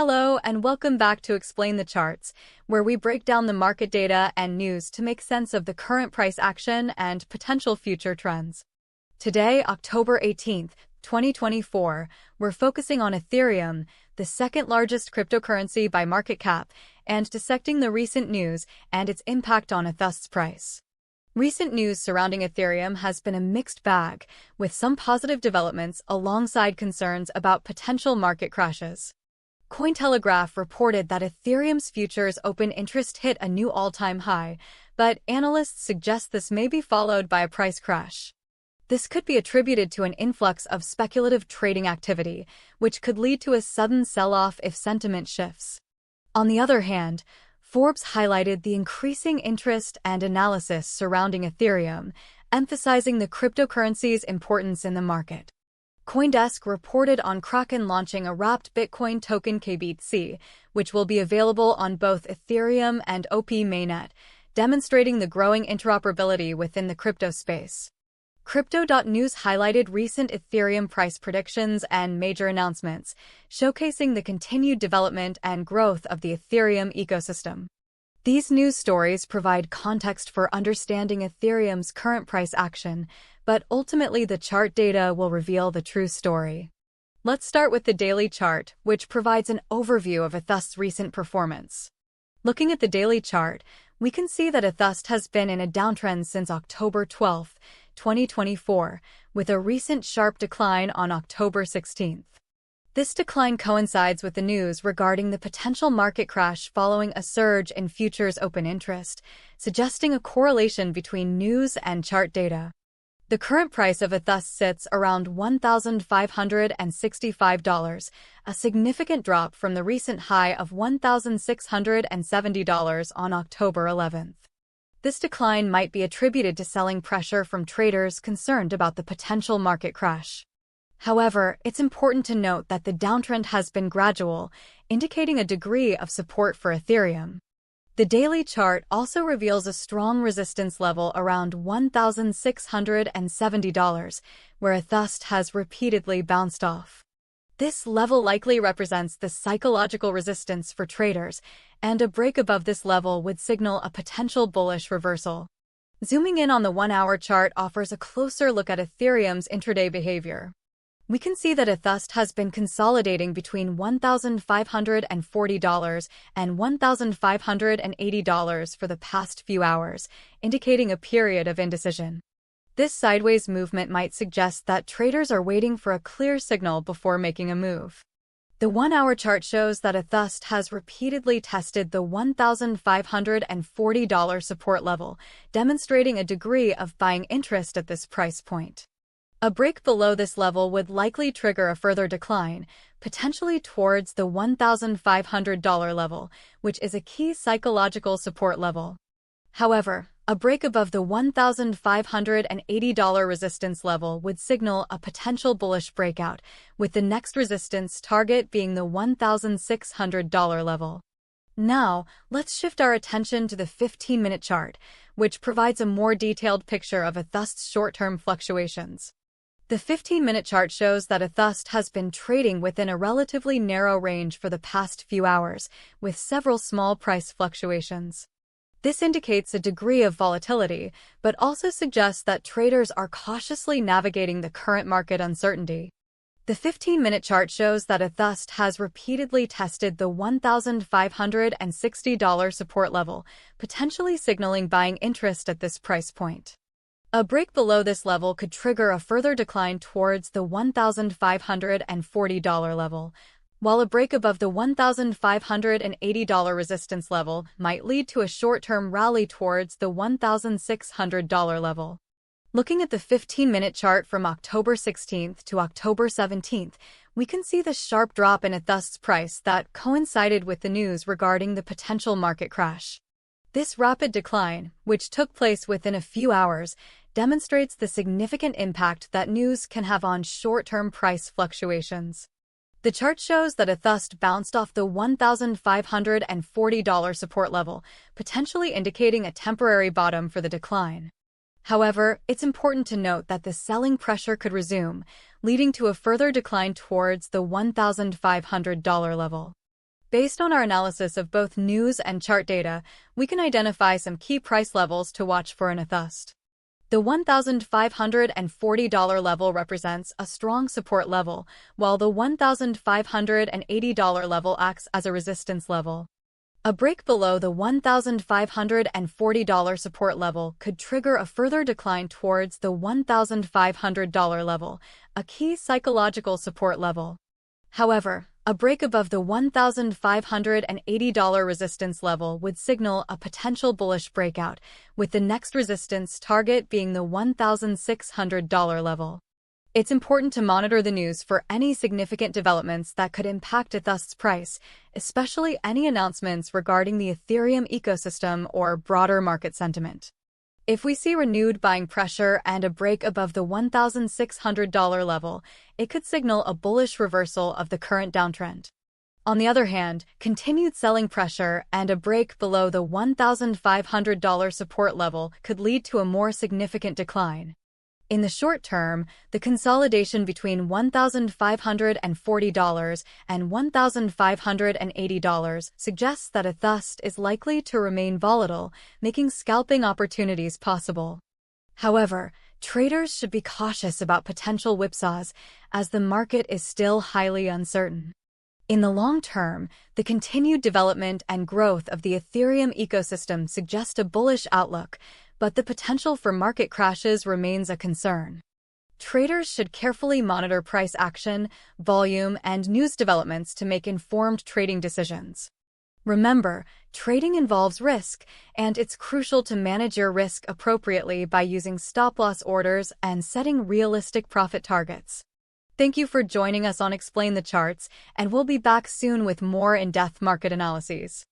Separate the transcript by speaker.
Speaker 1: Hello and welcome back to Explain the Charts, where we break down the market data and news to make sense of the current price action and potential future trends. Today, October 18th, 2024, we're focusing on Ethereum, the second largest cryptocurrency by market cap, and dissecting the recent news and its impact on ETHUSD's price. Recent news surrounding Ethereum has been a mixed bag, with some positive developments alongside concerns about potential market crashes. Cointelegraph reported that Ethereum's futures open interest hit a new all-time high, but analysts suggest this may be followed by a price crash. This could be attributed to an influx of speculative trading activity, which could lead to a sudden sell-off if sentiment shifts. On the other hand, Forbes highlighted the increasing interest and analysis surrounding Ethereum, emphasizing the cryptocurrency's importance in the market. CoinDesk reported on Kraken launching a wrapped Bitcoin token KBTC, which will be available on both Ethereum and OP mainnet, demonstrating the growing interoperability within the crypto space. Crypto.news highlighted recent Ethereum price predictions and major announcements, showcasing the continued development and growth of the Ethereum ecosystem. These news stories provide context for understanding Ethereum's current price action, but ultimately the chart data will reveal the true story. Let's start with the daily chart, which provides an overview of ETHUSD's recent performance. Looking at the daily chart, we can see that ETHUSD has been in a downtrend since October 12, 2024, with a recent sharp decline on October 16th. This decline coincides with the news regarding the potential market crash following a surge in futures open interest, suggesting a correlation between news and chart data. The current price of ETHUSD sits around $1,565, a significant drop from the recent high of $1,670 on October 11th. This decline might be attributed to selling pressure from traders concerned about the potential market crash. However, it's important to note that the downtrend has been gradual, indicating a degree of support for Ethereum. The daily chart also reveals a strong resistance level around $1,670, where ETHUSD has repeatedly bounced off. This level likely represents the psychological resistance for traders, and a break above this level would signal a potential bullish reversal. Zooming in on the 1-hour chart offers a closer look at Ethereum's intraday behavior. We can see that ETHUSD has been consolidating between $1,540 and $1,580 for the past few hours, indicating a period of indecision. This sideways movement might suggest that traders are waiting for a clear signal before making a move. The 1-hour chart shows that ETHUSD has repeatedly tested the $1,540 support level, demonstrating a degree of buying interest at this price point. A break below this level would likely trigger a further decline, potentially towards the $1,500 level, which is a key psychological support level. However, a break above the $1,580 resistance level would signal a potential bullish breakout, with the next resistance target being the $1,600 level. Now, let's shift our attention to the 15-minute chart, which provides a more detailed picture of ETHUSD's short-term fluctuations. The 15-minute chart shows that ETHUSD has been trading within a relatively narrow range for the past few hours, with several small price fluctuations. This indicates a degree of volatility, but also suggests that traders are cautiously navigating the current market uncertainty. The 15-minute chart shows that ETHUSD has repeatedly tested the $1,560 support level, potentially signaling buying interest at this price point. A break below this level could trigger a further decline towards the $1,540 level, while a break above the $1,580 resistance level might lead to a short-term rally towards the $1,600 level. Looking at the 15-minute chart from October 16th to October 17th, we can see the sharp drop in ETHUSD's price that coincided with the news regarding the potential market crash. This rapid decline, which took place within a few hours, demonstrates the significant impact that news can have on short-term price fluctuations. The chart shows that ETHUSD bounced off the $1,540 support level, potentially indicating a temporary bottom for the decline. However, it's important to note that the selling pressure could resume, leading to a further decline towards the $1,500 level. Based on our analysis of both news and chart data, we can identify some key price levels to watch for in ETHUSD. The $1,540 level represents a strong support level, while the $1,580 level acts as a resistance level. A break below the $1,540 support level could trigger a further decline towards the $1,500 level, a key psychological support level. However, a break above the $1,580 resistance level would signal a potential bullish breakout, with the next resistance target being the $1,600 level. It's important to monitor the news for any significant developments that could impact ETHUSD's price, especially any announcements regarding the Ethereum ecosystem or broader market sentiment. If we see renewed buying pressure and a break above the $1,600 level, it could signal a bullish reversal of the current downtrend. On the other hand, continued selling pressure and a break below the $1,500 support level could lead to a more significant decline. In the short term, the consolidation between $1,540 and $1,580 suggests that ETHUSD is likely to remain volatile, making scalping opportunities possible. However, traders should be cautious about potential whipsaws, as the market is still highly uncertain. In the long term, the continued development and growth of the Ethereum ecosystem suggest a bullish outlook, but the potential for market crashes remains a concern. Traders should carefully monitor price action, volume, and news developments to make informed trading decisions. Remember, trading involves risk, and it's crucial to manage your risk appropriately by using stop-loss orders and setting realistic profit targets. Thank you for joining us on Explain the Charts, and we'll be back soon with more in-depth market analyses.